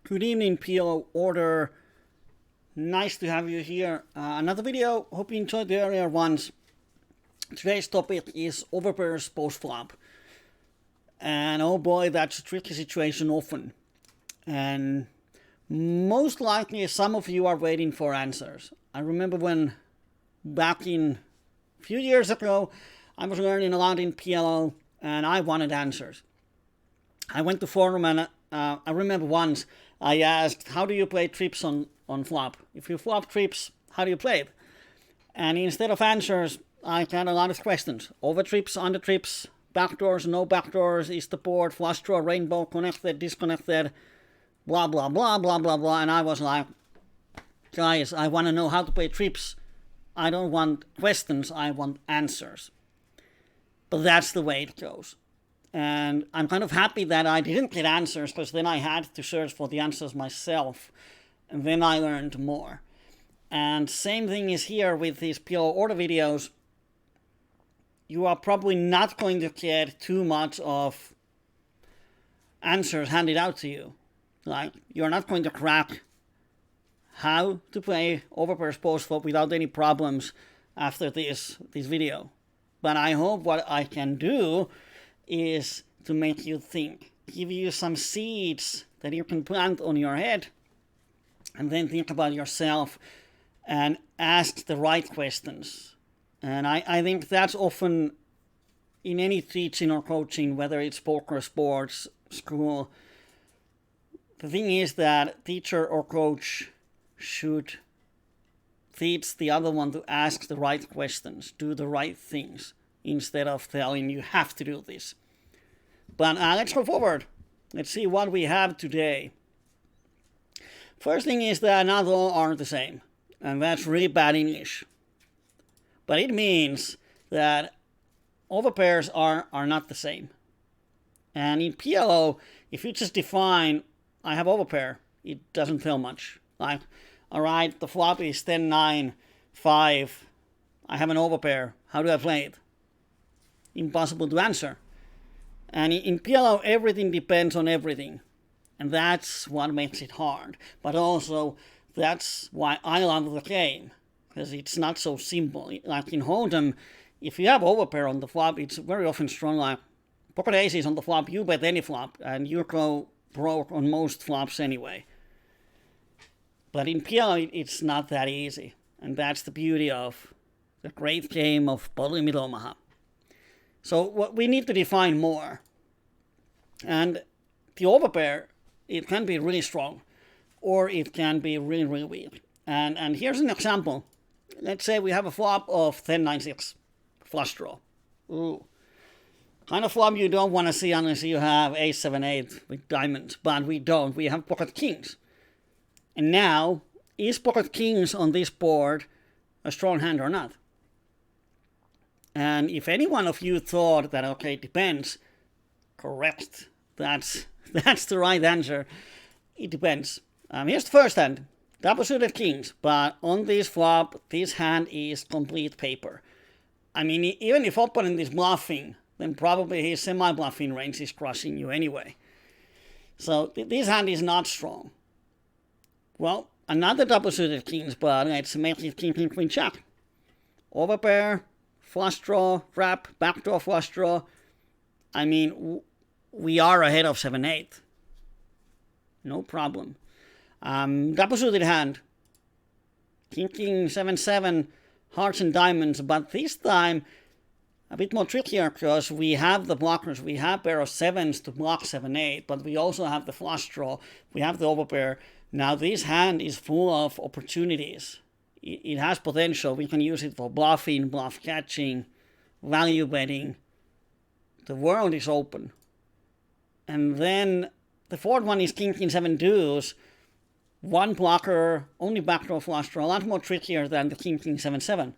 Good evening, PLO Order. Nice to have you here. Another video. Hope you enjoyed the earlier ones. Today's topic is Overpairs Postflop. And oh boy, that's a tricky situation often. And most likely some of you are waiting for answers. I remember when back in a few years ago, I was learning a lot in PLO and I wanted answers. I went to forum and I remember once I asked, how do you play trips on flop? If you flop trips, how do you play it? And instead of answers, I had a lot of questions. Over trips, under trips, backdoors, no backdoors, is the board, flush draw, rainbow, connected, disconnected, blah, blah, blah, blah, blah, blah. And I was like, guys, I want to know how to play trips. I don't want questions, I want answers. But that's the way it goes. And I'm kind of happy that I didn't get answers, because then I had to search for the answers myself. And then I learned more. And same thing is here with these PLO Order videos. You are probably not going to get too much of answers handed out to you. Like, you're not going to crack how to play Overpairs Postflop without any problems after this video. But I hope what I can do is to make you think, give you some seeds that you can plant on your head, and then think about yourself and ask the right questions. And I think that's often in any teaching or coaching, whether it's poker, sports, school, the thing is that teacher or coach should teach the other one to ask the right questions, do the right things, instead of telling you have to do this. But let's go forward. Let's see what we have today. First thing is that not all are the same. And that's really bad English. But it means that overpairs are not the same. And in PLO, if you just define, I have overpair, it doesn't tell much. Like, alright, the flop is 10, 9, 5. I have an overpair. How do I play it? Impossible to answer. And in PLO, everything depends on everything. And that's what makes it hard. But also, that's why I love the game. Because it's not so simple. Like in Hold'em, if you have overpair on the flop, it's very often strong. Like pocket aces on the flop, you bet any flop. And you go broke on most flops anyway. But in PLO, it's not that easy. And that's the beauty of the great game of PLO Omaha. So what we need to define more. And the overpair, it can be really strong, or it can be really, really weak. And here's an example. Let's say we have a flop of 10, 9, 6, flush draw. Ooh. Kind of flop you don't want to see unless you have ace, 7, 8 with diamonds. But we don't. We have pocket kings. And now, is pocket kings on this board a strong hand or not? And if any one of you thought that, okay, it depends, correct. That's the right answer. It depends. Here's the first hand. Double suited kings. But on this flop, this hand is complete paper. I mean, even if opponent is bluffing, then probably his semi-bluffing range is crushing you anyway. So this hand is not strong. Well, another double suited kings, but let's make it king, king, queen, jack. Overpair. Flush draw, wrap, backdoor flush draw. I mean, we are ahead of 7-8. No problem. Double suited hand. King, king, 7-7, hearts and diamonds. But this time, a bit more trickier because we have the blockers. We have pair of 7s to block 7-8, but we also have the flush draw. We have the overpair. Now this hand is full of opportunities. It has potential. We can use it for bluffing, bluff catching, value betting. The world is open. And then the fourth one is king, king, 7 deuce. One blocker, only backdoor flush draw. A lot more trickier than the king, king, 7, 7.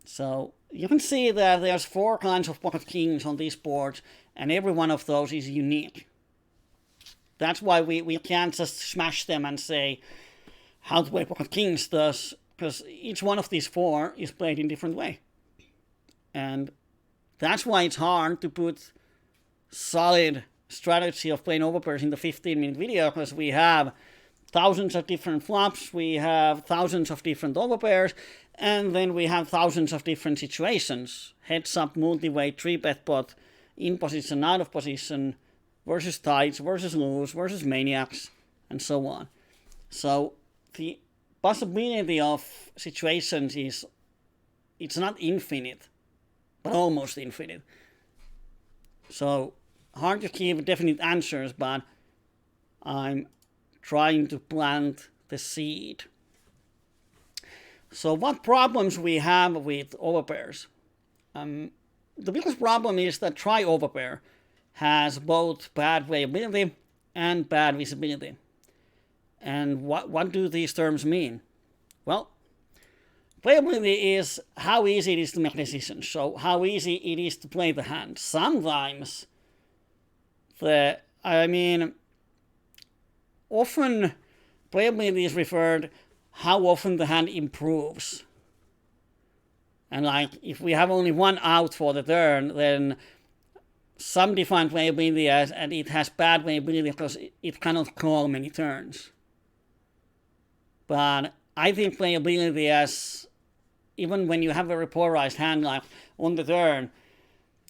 So you can see that there's 4 kinds of pocket kings on this board, and every one of those is unique. That's why we can't just smash them and say, how to play pocket kings does, because each one of these 4 is played in a different way. And that's why it's hard to put solid strategy of playing overpairs in the 15-minute video, because we have thousands of different flops, we have thousands of different overpairs, and then we have thousands of different situations. Heads up, multi-way, 3-bet pot, in position, out of position, versus tights, versus loose, versus maniacs, and so on. So the possibility of situations it's not infinite, but almost infinite. So hard to give definite answers, but I'm trying to plant the seed. So what problems we have with overpairs? The biggest problem is that try-overpair has both bad playability and bad visibility. And what do these terms mean? Well, playability is how easy it is to make decisions. So how easy it is to play the hand. Sometimes, often playability is referred how often the hand improves. And like, if we have only one out for the turn, then some define playability as, and it has bad playability because it cannot call many turns. But I think playability as, even when you have a polarized hand, like on the turn,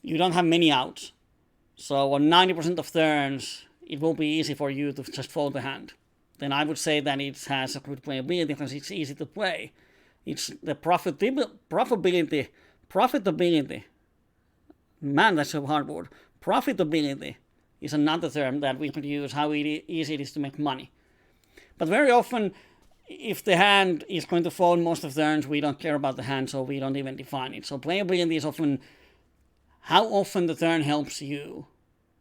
you don't have many outs. So on 90% of turns, it will be easy for you to just fold the hand. Then I would say that it has a good playability because it's easy to play. It's the profitability. Man, that's a hard word. Profitability is another term that we could use, how easy it is to make money. But very often, if the hand is going to fold most of the turns, we don't care about the hand, so we don't even define it. So playability is often how often the turn helps you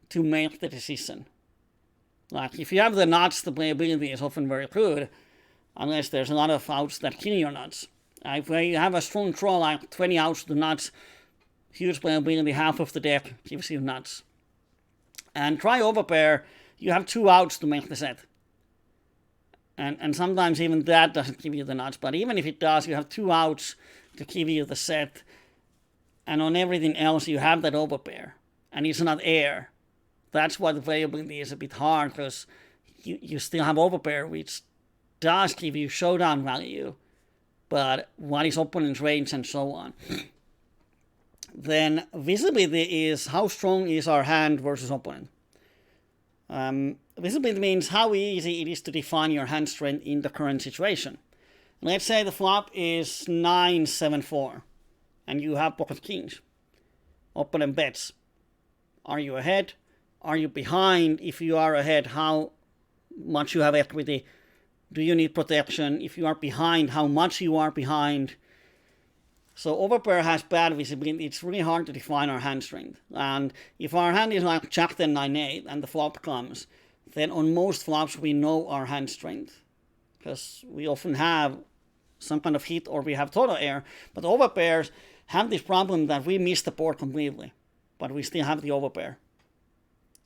to make the decision. Like, if you have the nuts, the playability is often very good, unless there's a lot of outs that kill your nuts. If you have a strong draw, like 20 outs to nuts, huge playability, half of the deck gives you nuts. And try overpair, you have 2 outs to make the set. And sometimes even that doesn't give you the nuts, but even if it does, you have 2 outs to give you the set. And on everything else, you have that overpair. And it's not air. That's why the playability is a bit hard, because you still have overpair, which does give you showdown value, but what is opponent's range and so on. Then visibility is how strong is our hand versus opponent. Visibility means how easy it is to define your hand strength in the current situation. Let's say the flop is 9-7-4, and you have pocket kings. Opponent bets. Are you ahead? Are you behind? If you are ahead, how much you have equity? Do you need protection? If you are behind, how much you are behind? So overpair has bad visibility. It's really hard to define our hand strength. And if our hand is like Jack 10, 9, 8 and the flop comes, then on most flops we know our hand strength, because we often have some kind of hit or we have total air. But overpairs have this problem that we miss the board completely, but we still have the overpair.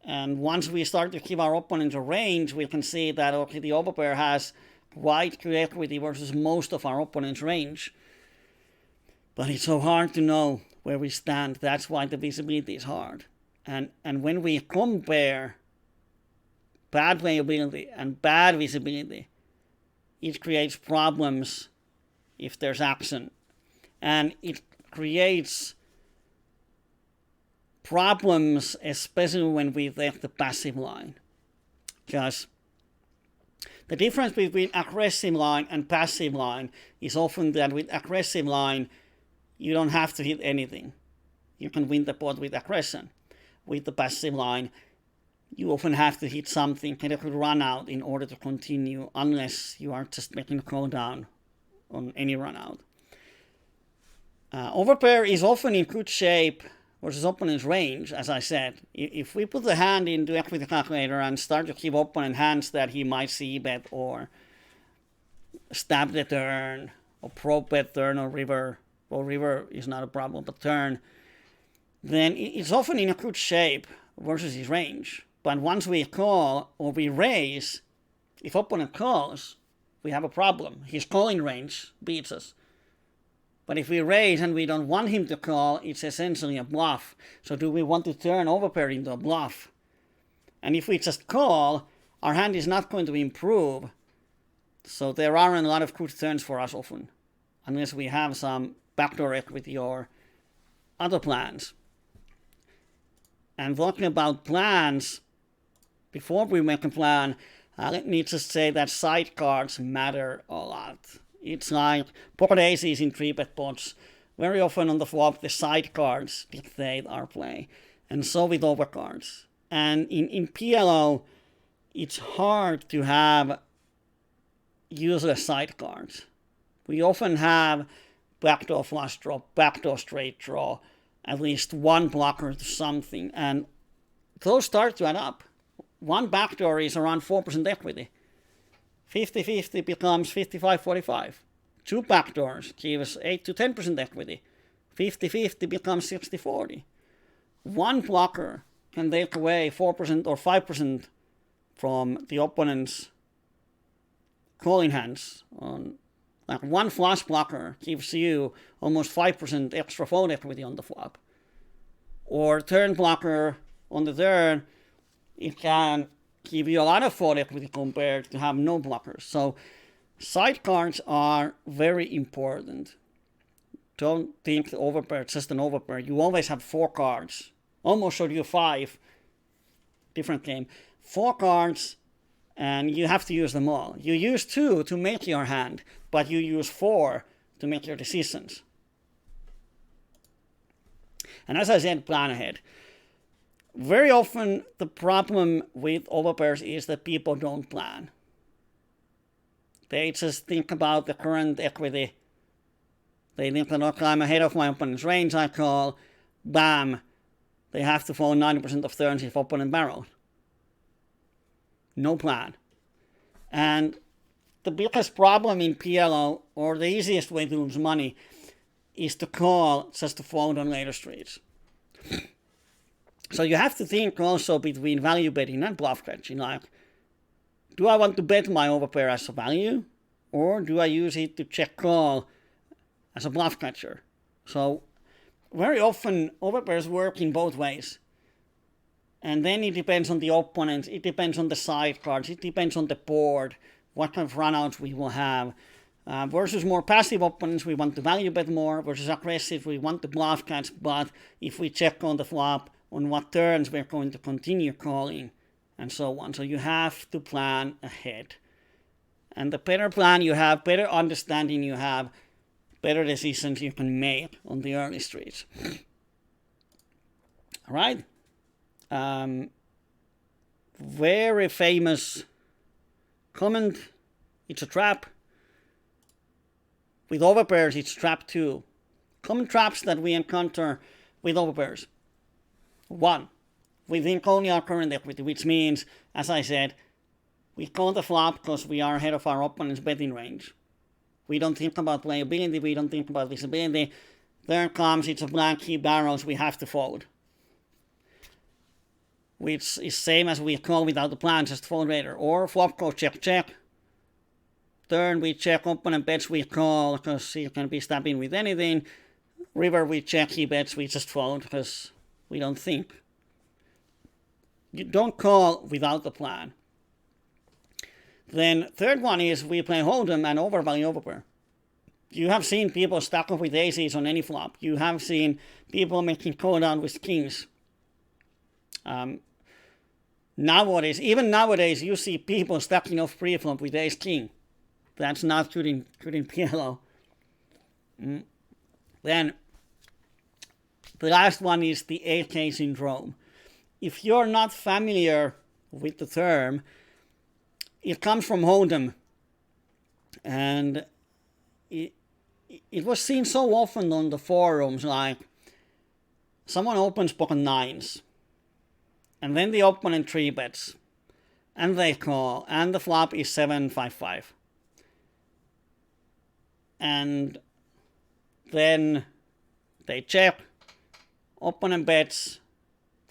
And once we start to give our opponents a range, we can see that, okay, the overpair has quite good equity versus most of our opponent's range. But it's so hard to know where we stand. That's why the visibility is hard. And when we compare bad playability and bad visibility, it creates problems if there's action. And it creates problems, especially when we take the passive line. Because the difference between aggressive line and passive line is often that with aggressive line, you don't have to hit anything. You can win the pot with aggression. With the passive line, you often have to hit something, get a good run out in order to continue, unless you are just making a call down on any run out. Overpair is often in good shape versus opponent's range, as I said. If we put the hand into equity calculator and start to give opponent hands that he might see bet or stab the turn or probe bet turn or river, well, river is not a problem, but turn, then it's often in a good shape versus his range. But once we call or we raise, if opponent calls, we have a problem. His calling range beats us. But if we raise and we don't want him to call, it's essentially a bluff. So do we want to turn overpair into a bluff? And if we just call, our hand is not going to improve. So there aren't a lot of good turns for us often, unless we have some backdoor equity or other plans. And talking about plans, before we make a plan, let me just say that side cards matter a lot. It's like pocket aces in 3-bet pots. Very often on the flop, the side cards dictate our play. And so with overcards. And in PLO, it's hard to have useless side cards. We often have backdoor flush draw, backdoor straight draw, at least one blocker to something. And those start to add up. One backdoor is around 4% equity. 50-50 becomes 55-45. Two backdoors gives 8 to 10% equity. 50-50 becomes 60-40. One blocker can take away 4% or 5% from the opponent's calling hands. Like one flush blocker gives you almost 5% extra fold equity on the flop. Or turn blocker on the turn, it can give you a lot of fold equity compared to have no blockers. So side cards are very important. Don't think the overpair is just an overpair. You always have 4 cards. Almost showed you 5. Different game. 4 cards, and you have to use them all. You use 2 to make your hand, but you use 4 to make your decisions. And as I said, plan ahead. Very often, the problem with overpairs is that people don't plan. They just think about the current equity. They think that, okay, I'm ahead of my opponent's range, I call, bam, they have to fold 90% of turns if opponent barrels. No plan. And the biggest problem in PLO, or the easiest way to lose money, is to call just to fold on later streets. So you have to think also between value betting and bluff catching. Like, do I want to bet my overpair as a value, or do I use it to check call as a bluff catcher? So very often overpairs work in both ways. And then it depends on the opponent, it depends on the side cards, it depends on the board, what kind of runouts we will have. Versus more passive opponents, we want to value bet more. Versus aggressive, we want to bluff catch, but if we check on the flop, on what turns we're going to continue calling, and so on. So you have to plan ahead. And the better plan you have, better understanding you have, better decisions you can make on the early streets. All right? Very famous comment. It's a trap. With overpairs, it's trap 2. Common traps that we encounter with overpairs. 1. We think only our current equity, which means, as I said, we call the flop because we are ahead of our opponent's betting range. We don't think about playability, we don't think about visibility. There comes, it's a blank, he barrels, we have to fold. Which is same as we call without the plan, just fold later. Or flop call check, check. Turn, we check, opponent bets, we call, because he can be stabbing with anything. River, we check, he bets, we just fold, because we don't think. You don't call without the plan. Then third one is we play hold'em and overvalue overpair. You have seen people stack up with aces on any flop. You have seen people making call down with kings. Nowadays, even nowadays, you see people stacking off pre-flop with ace king. That's not good in PLO. Then the last one is the 8K syndrome. If you're not familiar with the term, it comes from hold'em, and it was seen so often on the forums, like someone opens pocket 9s, and then the opponent 3-bets, and they call, and the flop is 7-5-5. And then they check, opponent bets,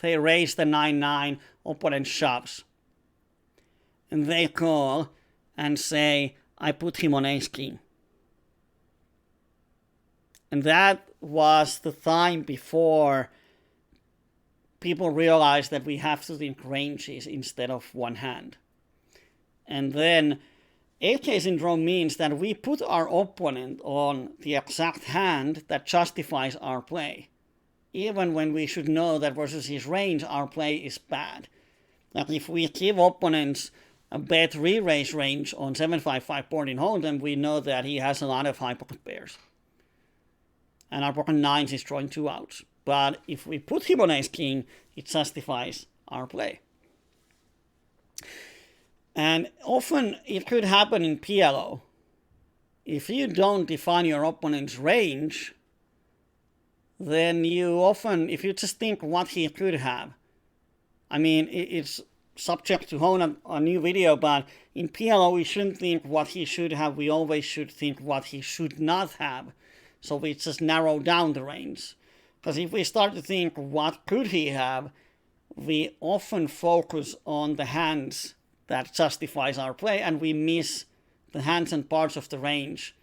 they raise the 9-9, opponent shoves. And they call and say, I put him on ace king. And that was the time before people realize that we have to think ranges instead of one hand. And then 8K syndrome means that we put our opponent on the exact hand that justifies our play, even when we should know that versus his range our play is bad. Like if we give opponents a bet re-raise range on 7-5-5 board in Hold'em, we know that he has a lot of high pocket pairs. And our pocket nines is drawing 2 outs. But if we put him on ace-king, it justifies our play. And often it could happen in PLO. If you don't define your opponent's range, then you often, if you just think what he could have, I mean, it's subject to hone a new video, but in PLO we shouldn't think what he should have, we always should think what he should not have. So we just narrow down the range. Because if we start to think what could he have, we often focus on the hands that justifies our play, and we miss the hands and parts of the range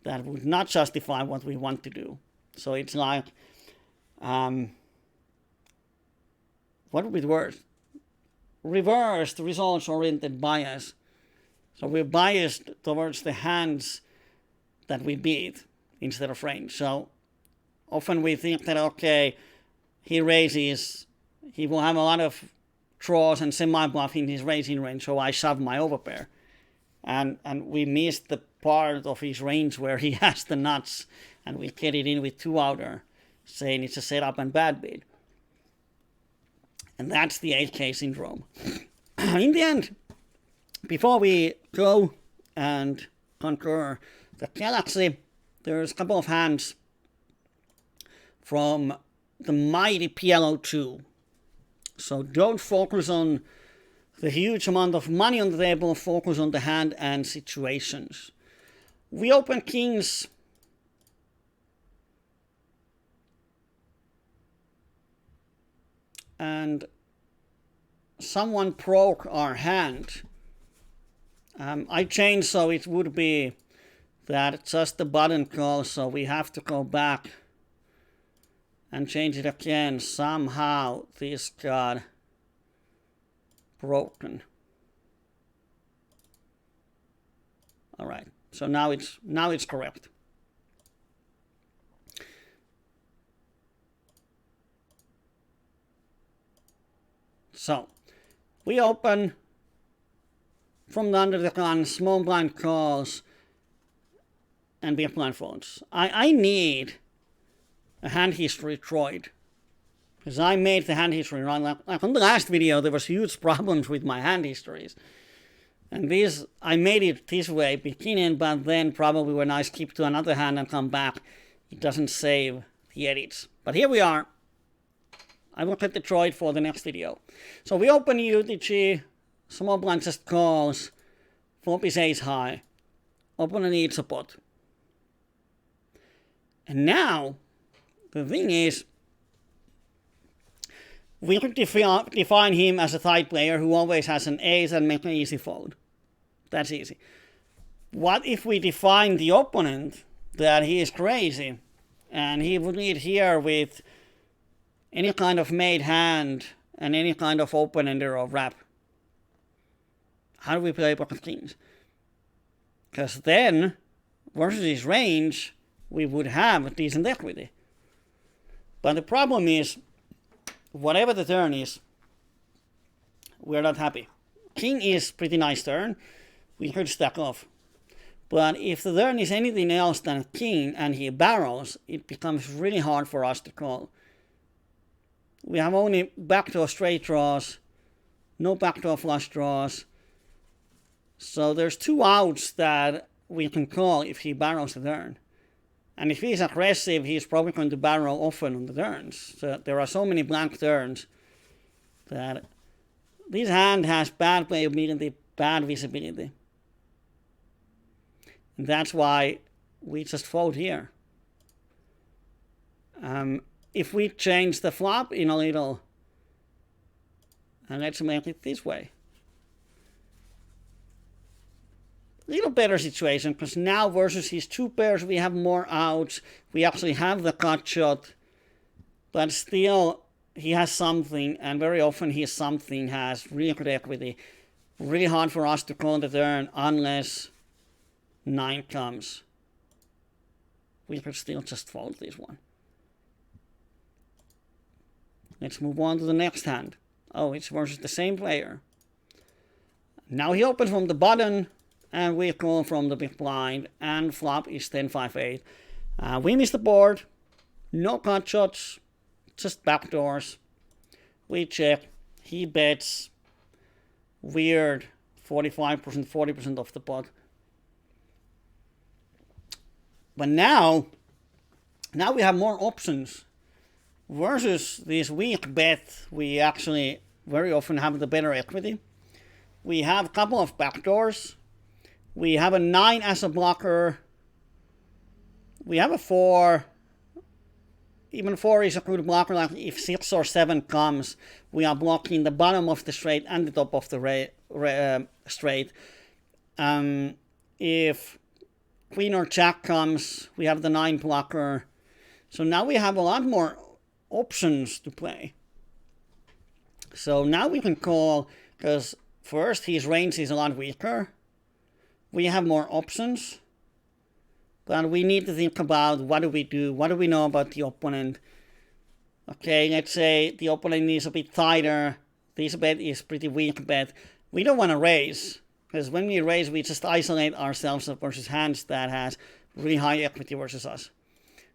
that would not justify what we want to do. So it's like, what would be the word? Reversed results-oriented bias. So we're biased towards the hands that we beat instead of range. So often we think that, okay, he raises, he will have a lot of draws and semi-bluff in his raising range, so I shove my overpair. And we miss the part of his range where he has the nuts, and we get it in with 2-outer, saying it's a setup and bad beat. And that's the 8K syndrome. In the end, before we go and conquer the galaxy, there's a couple of hands from the mighty PLO 2. So don't focus on the huge amount of money on the table, focus on the hand and situations. We open kings. And someone broke our hand. I changed so it would be that just the button call, so we have to go back and change it again. Somehow this got broken. All right, so now it's correct. So we open from the under the gun, small blind calls, and big blind folds. I need a hand history droid, because I made the hand history run. Like on the last video, there was huge problems with my hand histories. And this, I made it this way beginning, but then probably when I skip to another hand and come back, it doesn't save the edits. But here we are. I will get the droid for the next video. So we open UTG, small blind just calls, flop is ace high, opponent needs a pot. And now, the thing is, we could define him as a tight player who always has an ace and make an easy fold. That's easy. What if we define the opponent that he is crazy and he would lead here with any kind of made hand and any kind of open-ender or wrap? How do we play pocket kings? Because then, versus his range, we would have a decent equity. But the problem is, whatever the turn is, we're not happy. King is pretty nice turn. We could stack off. But if the turn is anything else than king and he barrels, it becomes really hard for us to call. We have only backdoor straight draws, no backdoor flush draws. So there's 2 outs that we can call if he barrels the turn. And if he's aggressive, he's probably going to barrel often on the turns. So there are so many blank turns that this hand has bad playability, bad visibility. And that's why we just fold here. If we change the flop in a little, and let's make it this way. Little better situation, because now versus his 2 pairs we have more outs. We actually have the cut shot, but still he has something, and very often his something has really good equity. Really hard for us to call the turn unless 9 comes. We could still just fold this one. Let's move on to the next hand. Oh, it's versus the same player. Now he opens from the button, and we call from the big blind, and flop is 10-5-8. We miss the board. No cut shots, just backdoors. We check. He bets. Weird 45%, 40% of the pot. But now we have more options. Versus this weak bet, we actually very often have the better equity. We have a couple of backdoors. We have a 9 as a blocker. We have a 4. Even 4 is a good blocker. Like if 6 or 7 comes, we are blocking the bottom of the straight and the top of the straight. If queen or jack comes, we have the 9 blocker. So now we have a lot more options to play. So now we can call, because first his range is a lot weaker. We have more options. But we need to think about what do we do? What do we know about the opponent? Okay, let's say the opponent is a bit tighter. This bet is pretty weak bet. We don't want to raise. Because when we raise, we just isolate ourselves versus hands that has really high equity versus us.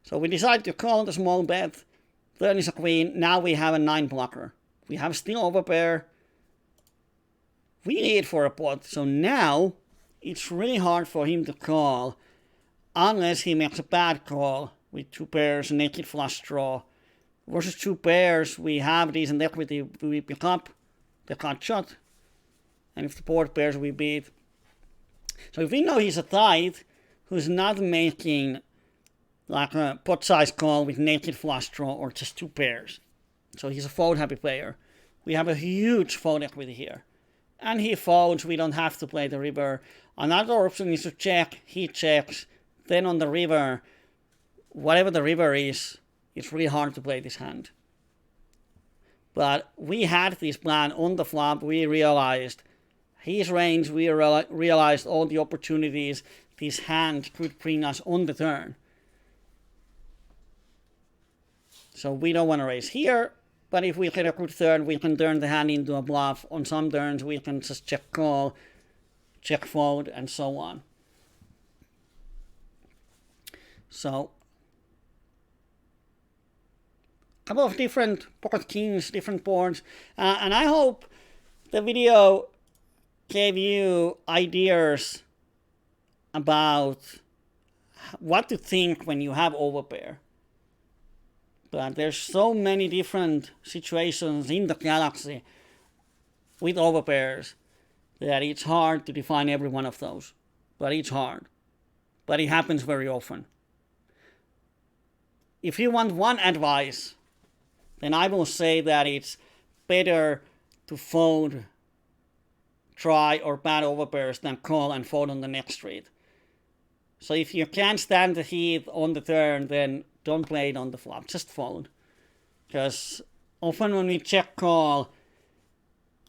So we decide to call the small bet. Turn is a queen. Now we have a 9 blocker. We have still overpair. We need for a pot. So now it's really hard for him to call unless he makes a bad call with 2 pairs, naked flush draw. Versus 2 pairs, we have decent equity. We pick up the cut shot. And if the board pairs, we beat. So if we know he's a tight who's not making like a pot size call with naked flush draw or just 2 pairs. So he's a fold happy player. We have a huge fold equity here. And he folds, we don't have to play the river. Another option is to check, he checks. Then on the river, whatever the river is, it's really hard to play this hand. But we had this plan on the flop. We realized his range. We realized all the opportunities this hand could bring us on the turn. So we don't want to raise here. But if we get a good turn, we can turn the hand into a bluff. On some turns, we can just check call, check fold, and so on. So, a couple of different pocket kings, different boards. And I hope the video gave you ideas about what to think when you have overpair. But there's so many different situations in the galaxy with overpairs that it's hard to define every one of those. But it's hard. But it happens very often. If you want one advice, then I will say that it's better to fold try or bad overpairs than call and fold on the next street. So if you can't stand the heat on the turn, then don't play it on the flop, just fold. Because often when we check call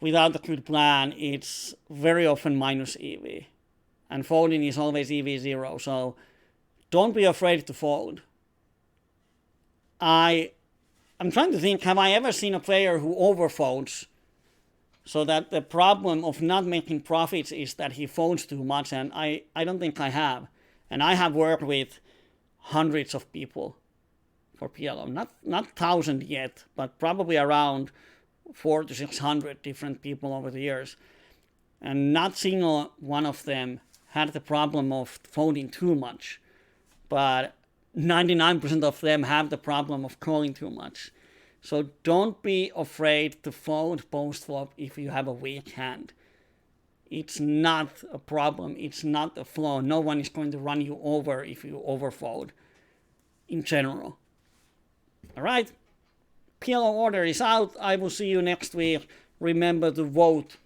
without a good plan, it's very often minus EV. And folding is always EV0, so don't be afraid to fold. I'm trying to think, have I ever seen a player who overfolds so that the problem of not making profits is that he folds too much? And I don't think I have. And I have worked with hundreds of people for PLO. Not 1,000 yet, but probably around 400 to 600 different people over the years. And not single one of them had the problem of folding too much. But 99% of them have the problem of calling too much. So don't be afraid to fold post-flop if you have a weak hand. It's not a problem. It's not a flaw. No one is going to run you over if you overfold in general. All right. PLO Order is out. I will see you next week. Remember to vote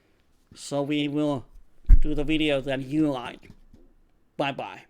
so we will do the video that you like. Bye-bye.